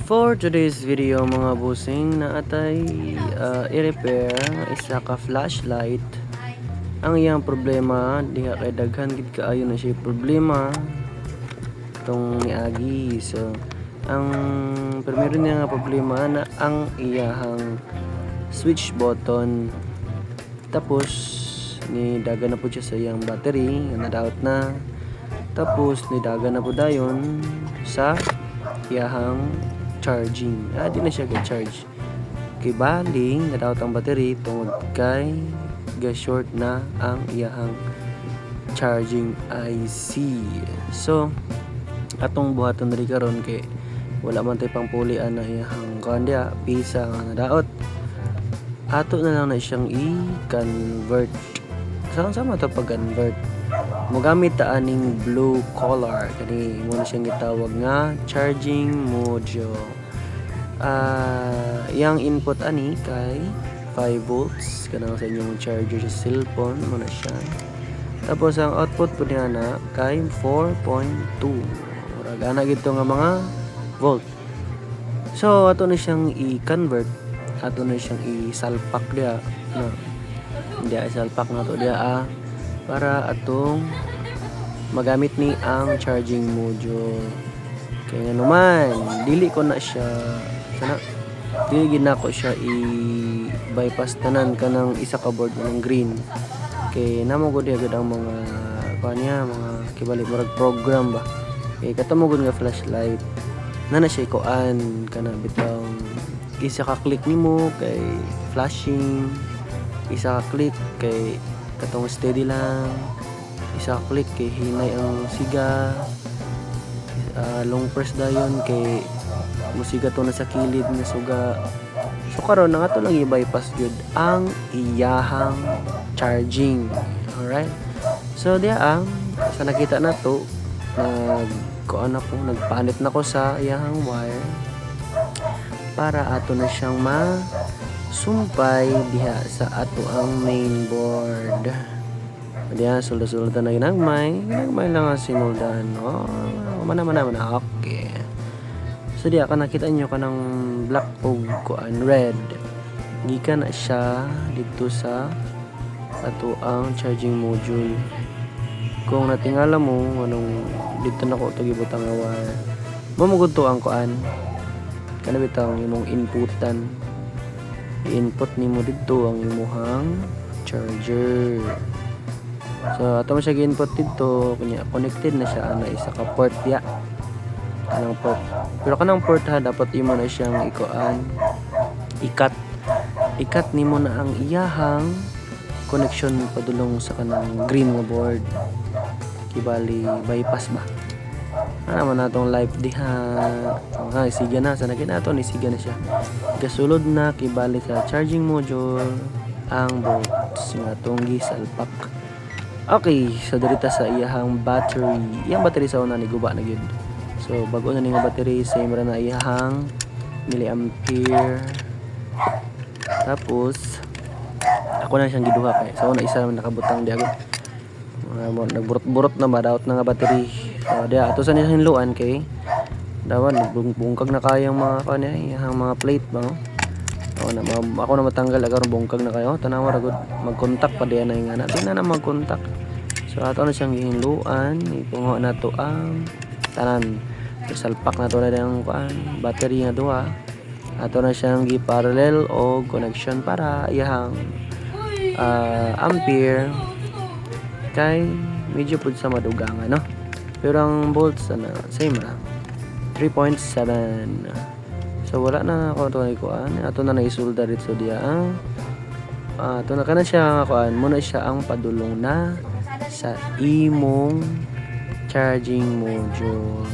For today's video mga busing na atay i-repair isa ka flashlight. Ang iyang problema diha kay daghan gid kaayo na siya problema tong niagi. So ang primero niya nga problema na ang iyahang switch button. Tapos ni daga na po siya sa iyang battery nga nadaot na. Tapos ni daga na po dayon sa iyahang charging. Di na siya ga-charge. Kay baling nadaot ang battery tungod kay ga-short na ang iyahang charging IC. So atong buhaton diri karon kay wala man tay pangpulian na iyahang kandiya pisa nga nadaot. Ato na lang na siyang i-convert. Sama-sama to pag-convert. Mogamit ta aning blue color kani mo na siyang gitawag nga charging module. Yang input ani kay 5 volts kanang sa inyong charger sa cellphone mo na siya. Tapos ang output po niya na kay 4.2. Murag ana gito nga mga volt. So ato na siyang i-convert, ato na siyang isalpak dia na. Hindi isalpak na to dia para atong magamit ni ang charging module. Kaya nga naman, dili ko na siya dili ginako siya i-bypass tanan kanang isa ka board ng green. Kay namo gud agad ang mga kanya, mga kibali murag program ba. Kay katamo gud nga flashlight. Na siya kuan kana bitaw isa ka click nimo kay flashing, isa ka click kay katong steady lang, isa click kay hinay ang siga, long press dayon kay musiga to na sa kilid na suga. So karon na ato lang i-bypass gyud ang iyahang charging. Alright, so diya sa nakita na to nagpalit na ko sa iyahang wire para ato na siyang sumpay diha sa ato ang main board. Diha sulod-sulod na ginagmay lang ang sinuldan. Mana. Okay. So diha ka nakita nyo kanang black og kuan red. Gikan na siya dito sa ato ang charging module. Kung natingala mo anong dito na ko ito gibutang nga wire. Mamugod to ang kuan. Kana bitaw imong inputan. I-input nimo dito ang imuhang charger. So ato mo siya gi-input dito, kunya connected na siya na isa ka port ya. Kanang port. Pero kanang port dapat imo na siyang ikat nimo na ang iyahang connection padulong sa kanang green nga board. Kibali bypass ba. Naman natong live diha. Isiga na. Sana kinato ni isiga na siya. Kasulod na kibali sa charging module ang bolts nga itong gisalpak. Okay, so dirita sa iyahang battery. Iyang battery sa una ni guba na gyud. So bago na ning battery same ra na iyahang milliampere. Tapos ako na siyang giduha kay sa una isa naman nakabutang di agad. Nagburot-burot na ba daot na nga battery. So dia ato sa hinluan kay dawan bungkag na kayang mga kanya iyang mga plate ba no. Ako na matanggal agar bungkag na kayo tanawa ra gud mag-contact pa diyan na nga natin na mag-contact. So ato na siyang gihinluan ipungo na to ang tanan salpak na to na ang kuan battery nga duha. Ato na siyang gi-parallel o connection para iyang ampere kay medyo pud sa madugangan no. Pero ang volts same ra 3.7. So wala na ako ito kuan. Ato na naisulda dito diya. Ato na kana siya kuan. Muna siya ang padulong na sa imong charging module.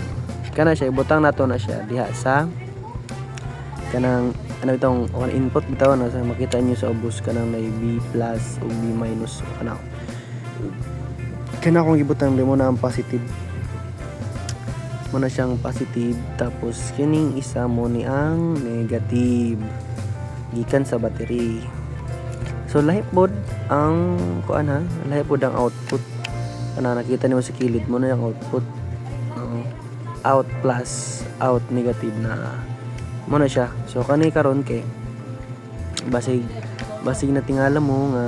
Kana siya ibutang nato na siya diha sa kanang itong input bitaw na sa makita niyo sa ubos kanang may B+ o B- kana kung ibutang mo na ang positive. Muna siyang positive tapos kining isa mo ni ang negative gikan sa battery. So lahi pod ang kuan lahi pod ang output. Kana nakita niyo sa kilid mo na yung output. Out plus out negative na mo na siya. So kani karon kay basig na tingala mo nga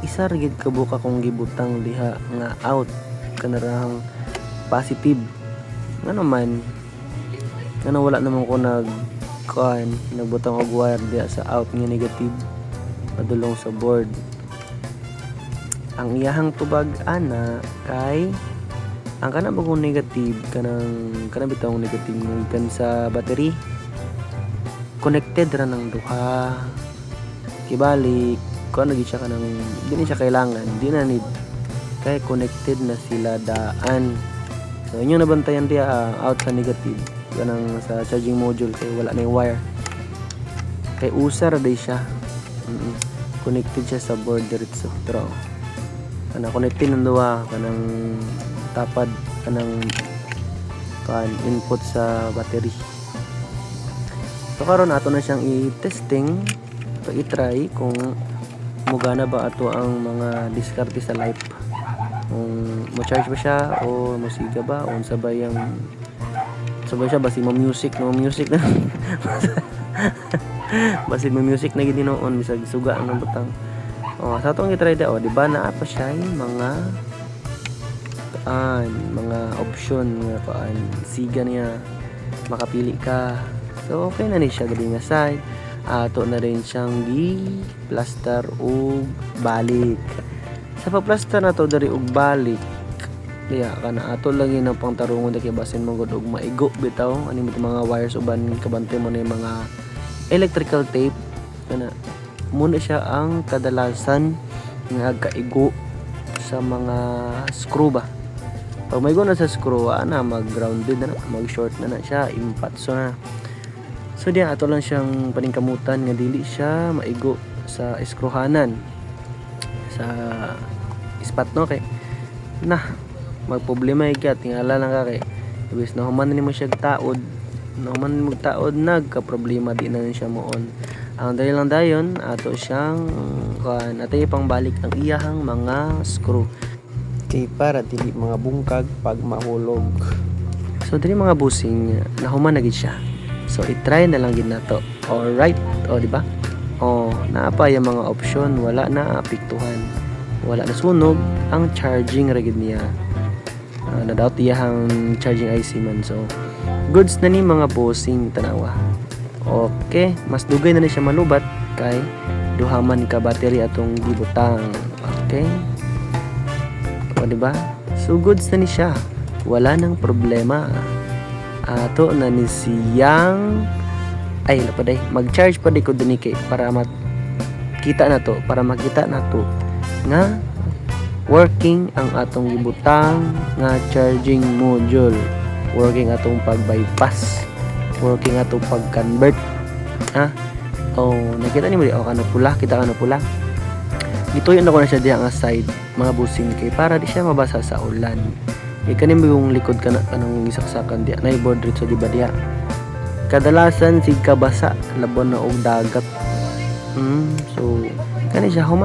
isa ra gid kabuka kong gibutang diha nga out kanarahang positive nga naman nga wala naman ko nagbutang og wire diha sa out nga negative padulong sa board. Ang iyahang tubag ana kay ang kana bagong negative kanang bitong negative kan sa battery connected ra ng duha kibalik kung ano siya kanang di na siya kailangan, di na need kay connected na sila daan. So inyo nabantayan diya out sa negative kanang sa charging module kay wala na yung wire kay usar day siya. Connected siya sa board diretso pero kana connected ng duha kanang tapad kanang input sa battery. So karon ato na siyang i-testing i-try kung mugana ba ato ang mga diskarte sa life, kung mo-charge ba siya o musiga ba o sabay siya basi mo music na basi mo music na gid noon bisag suga ang butang. Sa atong i-try da di ba naa pa siya mga option nga siga niya makapili ka. So okay na ni siya gali nga side. Ato na rin siyang plaster og balik. Sa pagplaster na to dari og balik kaya kana ato lang yun ang pangtarungon kay basin mo gud og maigo bitaw ani mo mga wires uban kabante mo na yung mga electrical tape kana muna siya ang kadalasan nga kaigo sa mga screw ba. Pag may na sa screw mag-grounded na mag-short na siya, impatso na. So diyan ato lang siyang paningkamutan nga dili siya maigo sa skruhanan sa spot no kay magproblema ka tingala lang ka kay ibis na human nimo siya taod nagka-problema di na siya moon. Ang dali lang dayon ato siyang atay pangbalik ang iyahang mga screw kay para dili mga bungkag pag mahulog. So dili mga busing nahuman na gid siya. So i-try na lang gid nato. Alright, di ba? Naapa yung mga option, wala na apektuhan. Wala na sunog ang charging ra gid niya. Na-doubt iyahang charging IC man. So goods na ni mga bossing tanawa. Okay, mas dugay na ni siya malubat kay duhaman ka battery atong gibutang. Okay? Di ba? So goods na ni siya. Wala nang problema. Ato na ni siyang mag-charge pa di ko din kay para makita na to nga working ang atong gibutang nga charging module, working atong pag-bypass, working atong pag-convert. Nakita ni mo pula ito yun ako na siya diha nga side mga busing kay para di siya mabasa sa ulan. Kanin mo yung likod ka kanang isaksakan diya na i-board dito di ba diya kadalasan sig kabasa labon na og dagat. So kani siya human